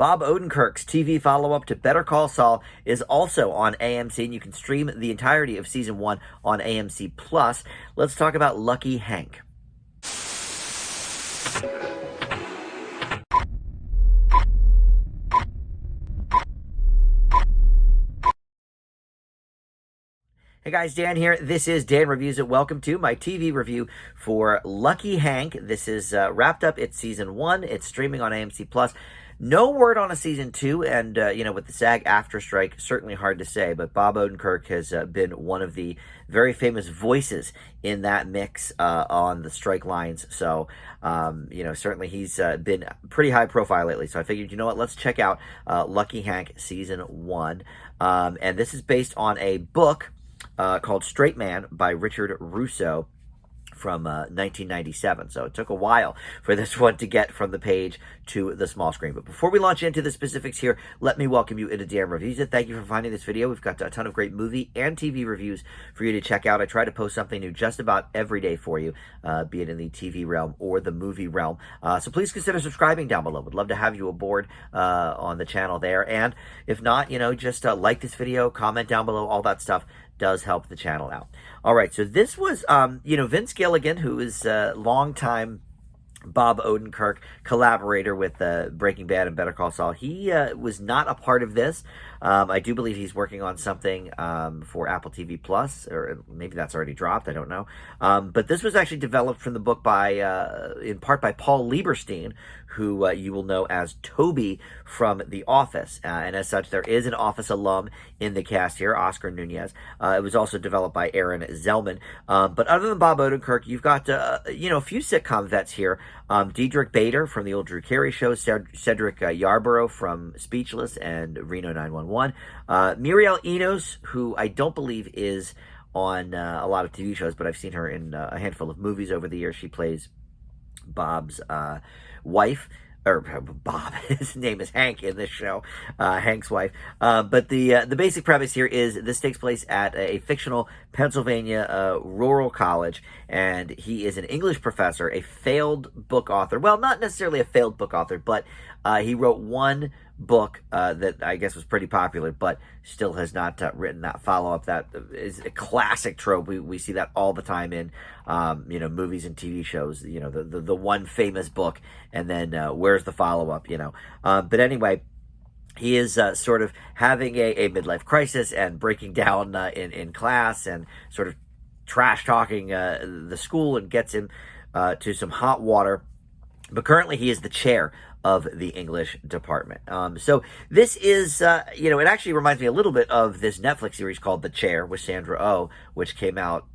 Bob Odenkirk's TV follow-up to Better Call Saul is also on AMC, and you can stream the entirety of Season 1 on AMC+. Let's talk about Lucky Hank. Hey guys, Dan here. This is Dan Reviews It. Welcome to my TV review for Lucky Hank. This is wrapped up. It's Season 1. It's streaming on AMC+. No word on a Season 2, and, with the SAG-AFTRA strike, certainly hard to say, but Bob Odenkirk has been one of the very famous voices in that mix on the strike lines, so, certainly he's been pretty high profile lately, so I figured, you know what, let's check out Lucky Hank Season 1, and this is based on a book called Straight Man by Richard Russo from 1997. So it took a while for this one to get from the page to the small screen. But before we launch into the specifics here, let me welcome you into Dan Reviews It. Thank you for finding this video. We've got a ton of great movie and TV reviews for you to check out. I try to post something new just about every day for you, be it in the TV realm or the movie realm. So please consider subscribing down below. Would love to have you aboard on the channel there. And if not, just like this video, comment down below, all that stuff does help the channel out. All right, so this was, Vince Gilligan, who is a longtime Bob Odenkirk collaborator with Breaking Bad and Better Call Saul. He was not a part of this. I do believe he's working on something for Apple TV Plus, or maybe that's already dropped. I don't know. But this was actually developed from the book in part by Paul Lieberstein, who you will know as Toby from The Office. And as such, there is an Office alum in the cast here, Oscar Nunez. It was also developed by Aaron Zellman. But other than Bob Odenkirk, you've got, a few sitcom vets here. Diedrich Bader from the old Drew Carey show, Cedric Yarborough from Speechless and Reno 911. Muriel Enos, who I don't believe is on a lot of TV shows, but I've seen her in a handful of movies over the years. She plays Bob's wife, or Bob, his name is Hank in this show, Hank's wife. But the basic premise here is this takes place at a fictional Pennsylvania rural college, and he is an English professor, a failed book author. Well, not necessarily a failed book author, but he wrote one book that I guess was pretty popular, but still has not written that follow-up. That is a classic trope. We see that all the time in movies and TV shows. The one famous book, and then where's the follow-up? But anyway, he is sort of having a midlife crisis and breaking down in class and sort of trash talking the school, and gets him to some hot water. But currently he is the chair of the English department. So this is, it actually reminds me a little bit of this Netflix series called The Chair with Sandra Oh, which came out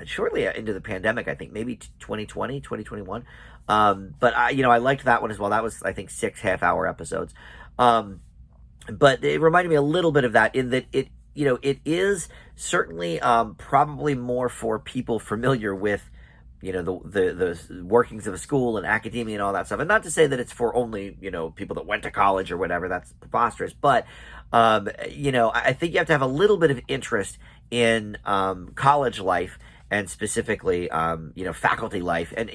shortly into the pandemic, I think, maybe 2020, 2021. But I liked that one as well. That was, I think, 6 half-hour episodes. But it reminded me a little bit of that in that it is certainly probably more for people familiar with the workings of a school and academia and all that stuff. And not to say that it's for only, people that went to college or whatever. That's preposterous. But, I think you have to have a little bit of interest in college life, and specifically, faculty life. And,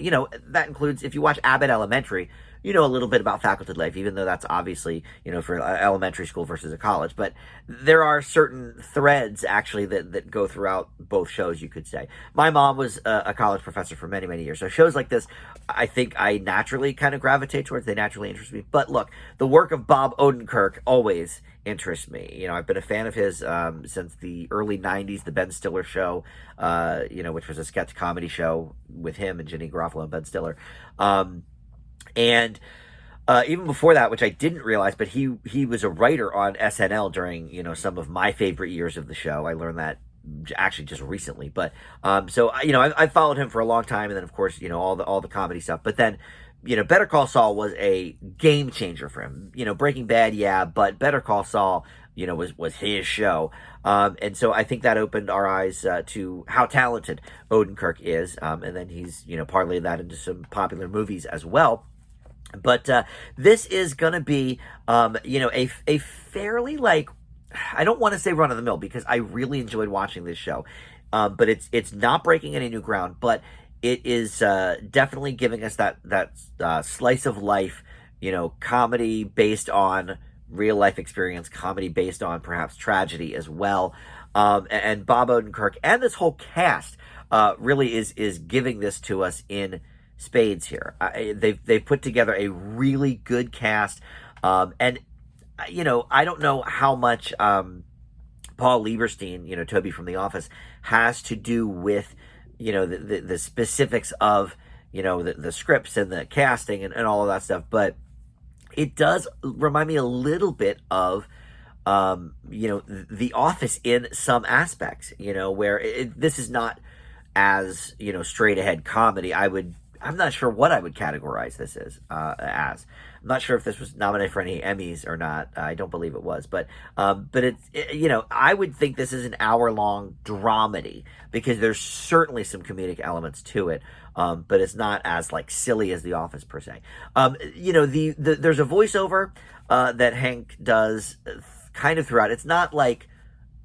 that includes, if you watch Abbott Elementary, a little bit about faculty life, even though that's obviously, for elementary school versus a college. But there are certain threads, actually, that go throughout both shows, you could say. My mom was a college professor for many, many years. So shows like this, I think I naturally kind of gravitate towards. They naturally interest me. But look, the work of Bob Odenkirk always interests me. I've been a fan of his since the early 90s, the Ben Stiller Show, which was a sketch comedy show with him and Jenny Garofalo and Ben Stiller. And even before that, which I didn't realize, but he was a writer on SNL during, some of my favorite years of the show. I learned that actually just recently. But so I followed him for a long time, and then of course all the comedy stuff. But then Better Call Saul was a game changer for him. Breaking Bad, yeah, but Better Call Saul was his show. And so I think that opened our eyes to how talented Odenkirk is. And then he's parlayed that into some popular movies as well. But this is going to be, a fairly, I don't want to say run-of-the-mill, because I really enjoyed watching this show. But it's not breaking any new ground, but it is definitely giving us that slice of life comedy based on real life experience, comedy based on perhaps tragedy as well. And Bob Odenkirk and this whole cast really is giving this to us in spades here. They've put together a really good cast, and I don't know how much Paul Lieberstein, Toby from The Office, has to do with the specifics of the scripts and the casting and all of that stuff, but it does remind me a little bit of The Office in some aspects, where this is not as straight ahead comedy. I'm not sure what I would categorize this as. I'm not sure if this was nominated for any Emmys or not. I don't believe it was, but I would think this is an hour-long dramedy because there's certainly some comedic elements to it, but it's not as silly as The Office per se. There's a voiceover that Hank does kind of throughout. It's not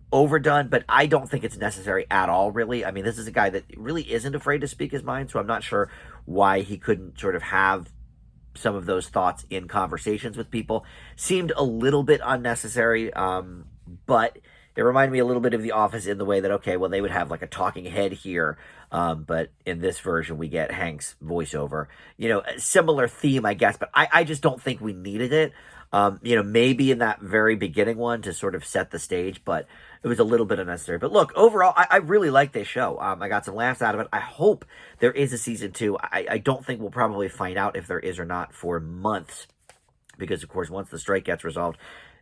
overdone, but I don't think it's necessary at all, really. I mean, this is a guy that really isn't afraid to speak his mind, so I'm not sure why he couldn't sort of have some of those thoughts in conversations with people. Seemed a little bit unnecessary, but it reminded me a little bit of The Office in the way that, okay, well, they would have a talking head here, but in this version, we get Hank's voiceover. A similar theme, I guess, but I just don't think we needed it. Maybe in that very beginning one to sort of set the stage, but it was a little bit unnecessary. But look, overall, I really like this show. I got some laughs out of it. I hope there is a season 2. I don't think we'll probably find out if there is or not for months, because of course, once the strike gets resolved,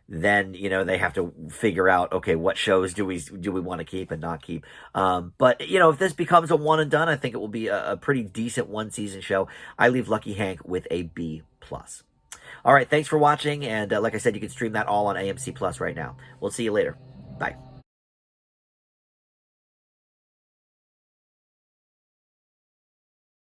then they have to figure out, okay, what shows do we want to keep and not keep. But if this becomes a one and done, I think it will be a pretty decent one season show. I leave Lucky Hank with a B+. All right, thanks for watching, and like I said, you can stream that all on AMC Plus right now. We'll see you later. Bye.